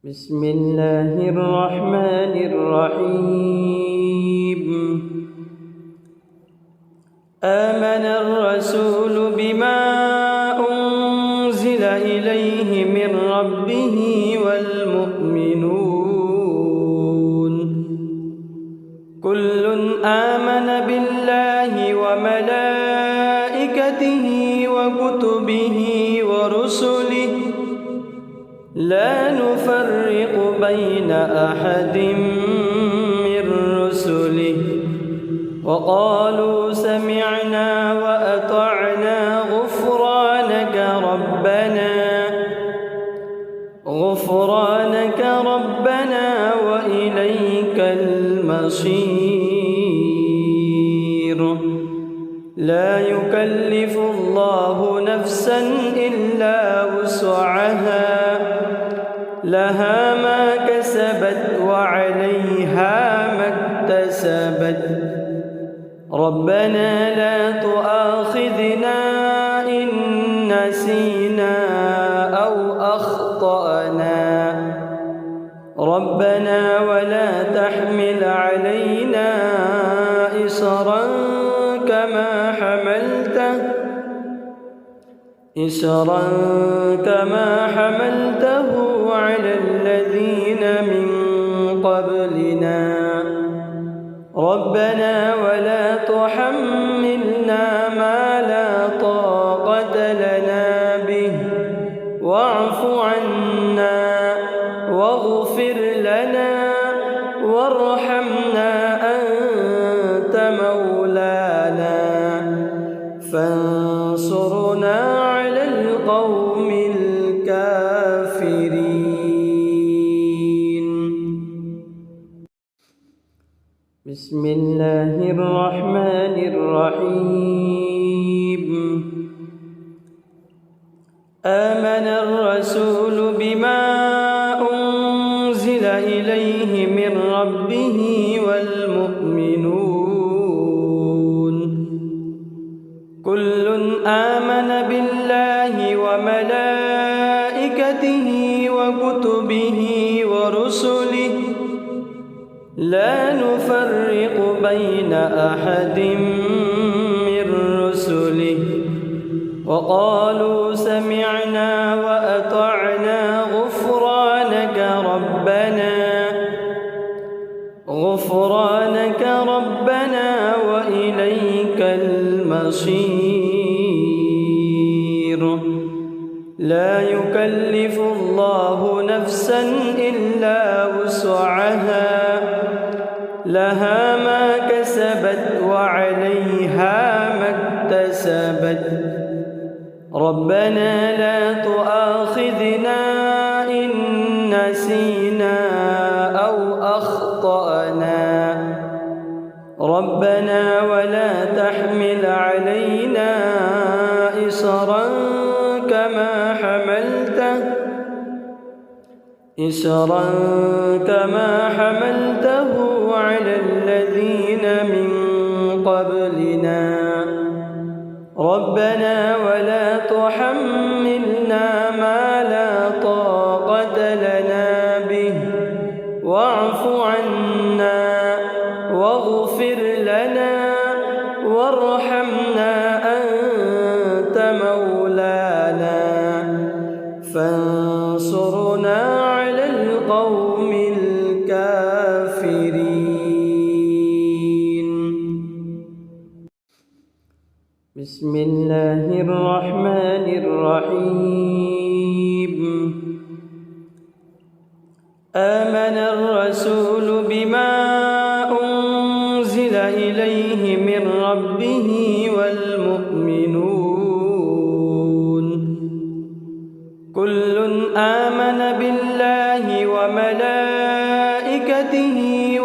بسم الله الرحمن الرحيم. آمن الرسول بما أنزل إليه من ربه والمؤمنون كل آمن بالله وملائكته وكتبه ورسله لا نفرق بين أحد من رسله وقالوا سمعنا وأطعنا غفرانك ربنا وإليك المصير. لا يكلف الله نفسا إلا وسعها لها ما كسبت وعليها ما اكتسبت. ربنا لا تؤاخذنا إن نسينا أو أخطأنا ربنا ولا تحمل علينا إصرا كما حملته على الذين من قبلنا ربنا ولا تحملنا ما لا طاقة لنا به واعف عنا واغفر لنا وارحمنا أنت مولانا فانصرنا على القوم الكافرين. بسم الله الرحمن الرحيم. آمن الرسول بما أنزل إليه من ربه والمؤمنون كل آمن بالله وملائكته وكتبه ورسله لا نفرق بين أحد من رسله وقالوا سمعنا وأطعنا غفرانك ربنا وإليك المصير. لا يكلف الله نفسا إلا وسعها لها ما كسبت وعليها ما اكتسبت. ربنا لا تؤاخذنا إن نسينا أو أخطأنا ربنا ولا تحمل علينا إصرا كما حملته على الذين من قبلنا ربنا ولا تحملنا ما لا طاقة لنا به واعف عنا واغفر لنا وارحمنا أنت مولانا فانصرنا على القوم الكافرين. بسم الله الرحمن الرحيم. آمن الرسول بما أنزل إليه من ربه والمؤمنون كل آمن بالله وملائكته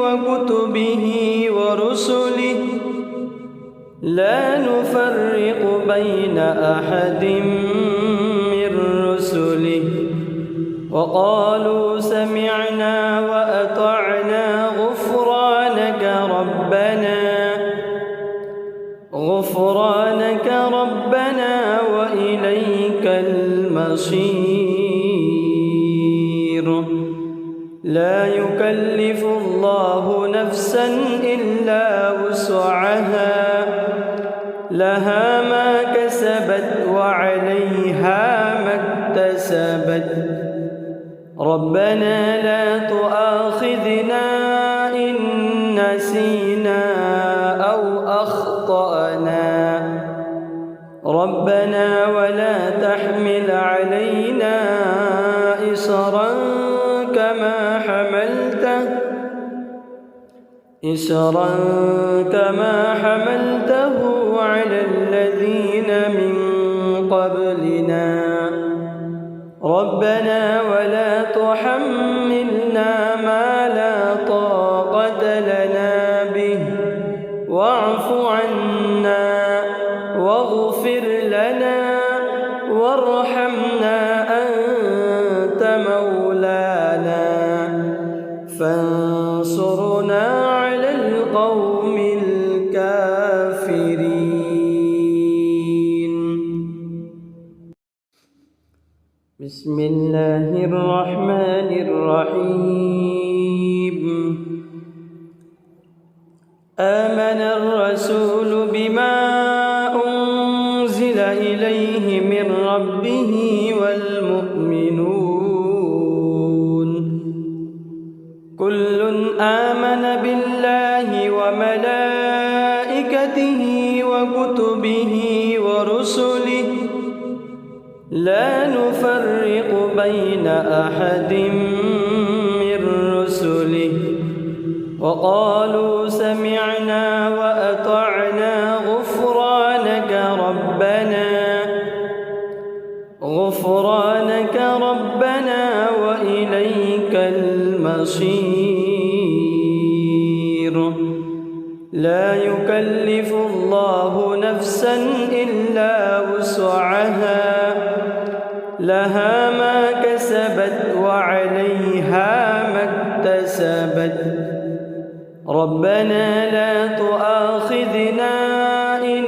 وكتبه ورسله لا نفرق بين أحد من رسله وقالوا سمعنا وأطعنا غفرانك ربنا وإليك المصير. لا يكلف الله نفسا إلا وسعها لها ما كسبت وعليها ما اكتسبت ربنا لا تؤاخذنا إن نسينا أو أخطأنا ربنا ولا تحمل علينا إصرا كما حملته على الذين من قبلنا ربنا ولا تحملنا ما لا طاقة لنا به واعف عنا واغفر لنا وارحمنا أنت مولانا فانصرنا على القوم الكافرين. بسم الله الرحمن الرحيم. آمن الرسول بما أنزل إليه من ربه والمؤمنون كل آمن بالله وملائكته وكتبه ورسله لا نفرق بين أحد من رسله وقالوا سمعنا وأطعنا غفرانك ربنا وإليك المصير. لا يكلف الله نفسا إلا وسعها لها ما كسبت وعليها ما اكتسبت ربنا لا تؤاخذنا إن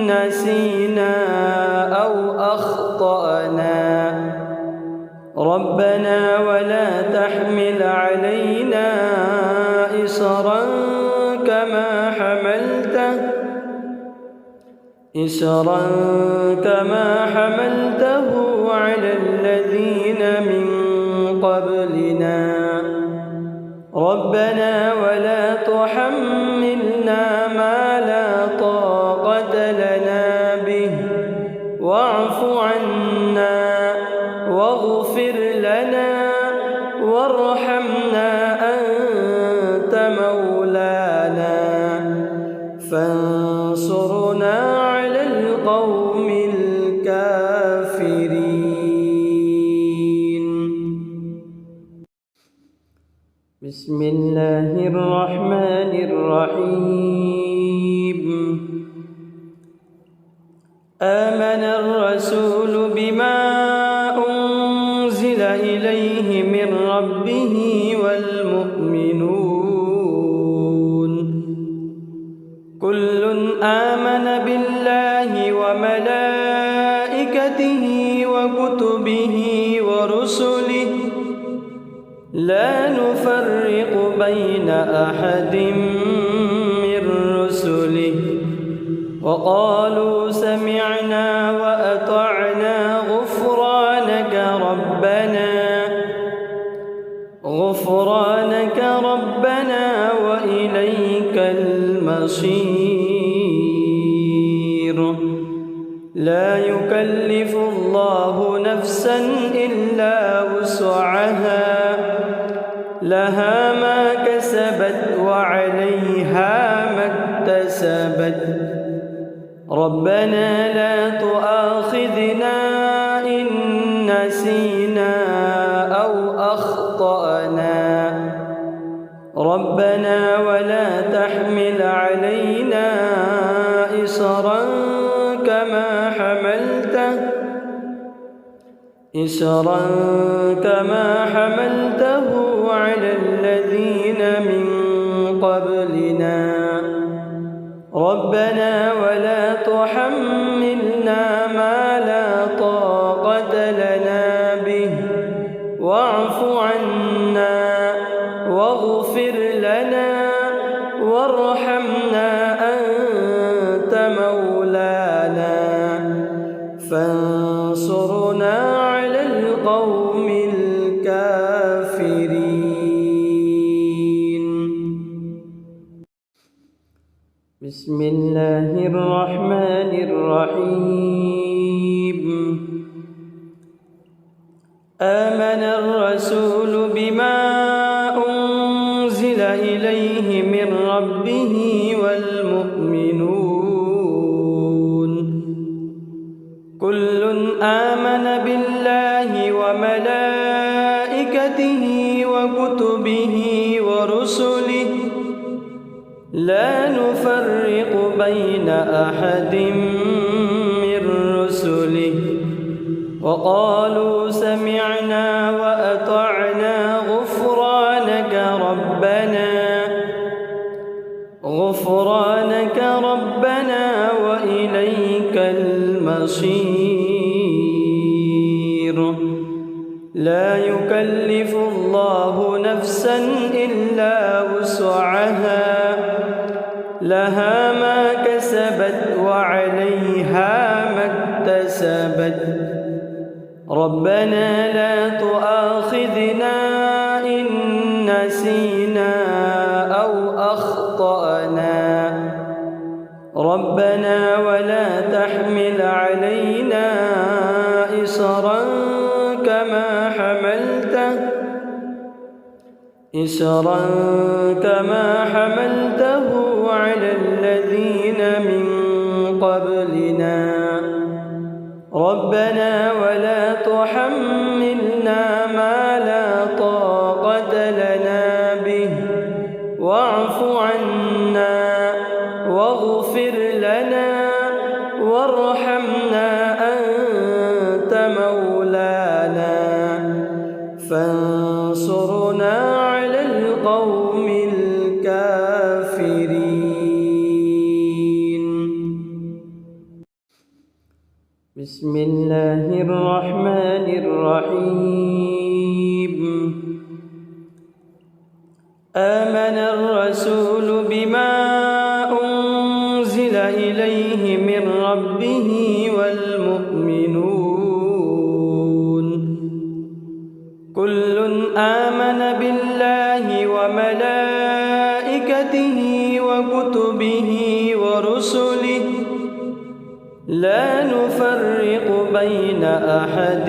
نسينا أو أخطأنا ربنا ولا تحمل علينا إصرا كما حملته على الذين من قبلنا ربنا ولا تحملنا ما لا طاقة لنا به واعف عنا واغفر لنا وارحمنا أنت مولانا فانصرنا على القوم الكافرين. بسم الله الرحمن الرحيم. آمن الرسول بما أنزل إليه من ربه والمؤمنون كل آمن بالله وملائكته وكتبه ورسله لا نفرق بين أحد من رسله وقالوا سمعنا وأطعنا غفرانك ربنا وإليك المصير. لا يكلف الله نفسا إلا وسعها لها ما كسبت وعليها ما اكتسبت ربنا لا تؤاخذنا إن نسينا أو أخطأنا ربنا ولا تحمل علينا إصرا كما حملته على الذين من قبلنا ربنا ولا تحملنا ما لا طاقة لنا به واعف عنا واغفر لنا وارحمنا أنت مولانا فانصرنا على القوم الكافرين. بسم الله الرحمن الرحيم. آمن الرسول بما أنزل إليه من ربه والمؤمنون كل آمن بالله وملائكته وكتبه ورسله لا نفرق بين أحد من رسله وقالوا سمعنا وأطعنا غفرانك ربنا وإليك المصير. لا يكلف الله نفسا إلا وسعها لها ما كسبت وعليها ما اكتسبت ربنا لا تؤاخذنا إن نسينا أو أخطأنا ربنا ولا تحمل علينا إصرا كما حملته على الذين من قبلنا ربنا ولا تحملنا ما لا طاقة لنا به واعف عنا واغفر لنا وارحمنا أنت مولانا فانصرنا على القوم الكافرين. بسم الله الرحمن الرحيم. آمن الرسول بما أنزل إليه من ربه والمؤمنون كل آمن بالله وملائكته وكتبه ورسله لا نفرق بين أحد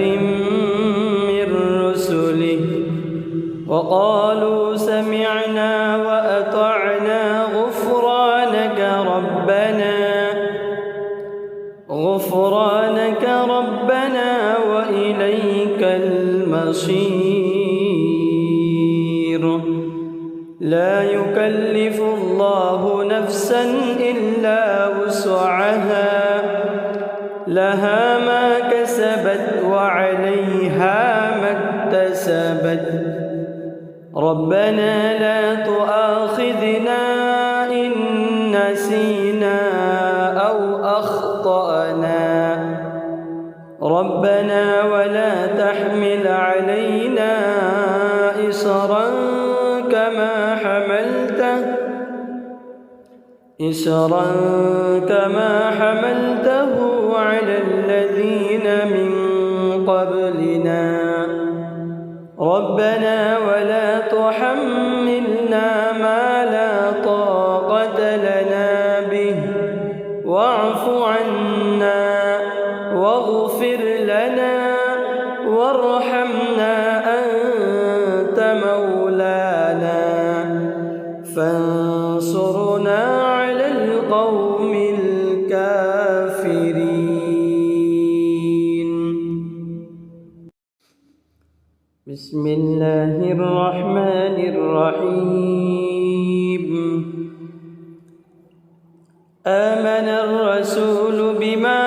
من رسله وقالوا سمعنا وأطعنا غفرانك ربنا وإليك المصير. لا يكلف الله نفسا إلا وسعها لها ما كسبت وعليها ما اكتسبت ربنا لا تؤاخذنا إن نسينا أو أخطأنا ربنا ولا تحمل علينا إصرا كما حملته على الذين من قبلنا ربنا ولا تحملنا ما لا طاقة لنا به واعف عنا واغفر لنا وارحمنا أنت مولانا فانصرنا على القوم الكافرين. بسم الله الرحمن الرحيم. آمن الرسول بما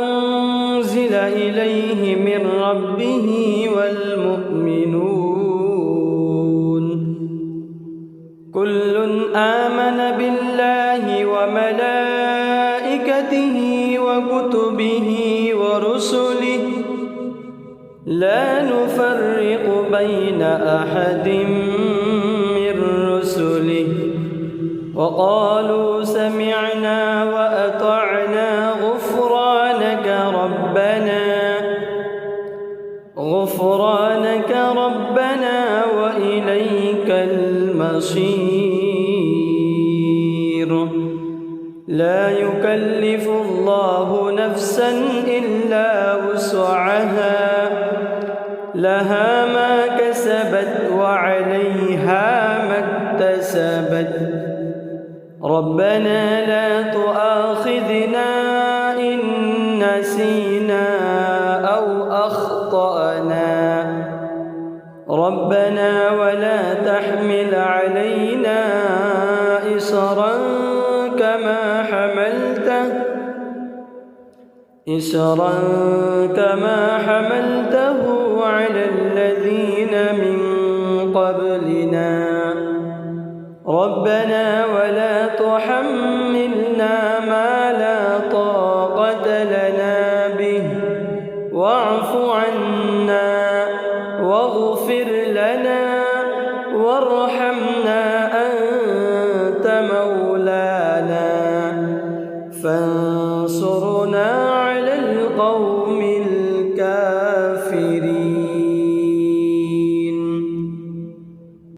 أنزل إليه من ربه والمؤمنون كل آمن بالله وملائكته وكتبه ورسله لا نفرق بين أحد وقالوا سمعنا وأطعنا غفرانك ربنا وإليك المصير. لا يكلف الله نفسا إلا وسعها، لها ما كسبت وعليها ما اكتسبت. ربنا لا تؤاخذنا إن نسينا أو أخطأنا، ربنا ولا تحمل علينا إصرا كما حملته على الذين من قبلنا، ربنا ولا تحملنا ما لا طاقة لنا به، واعف عنا واغفر لنا وارحمنا أنت مولانا فانصرنا على القوم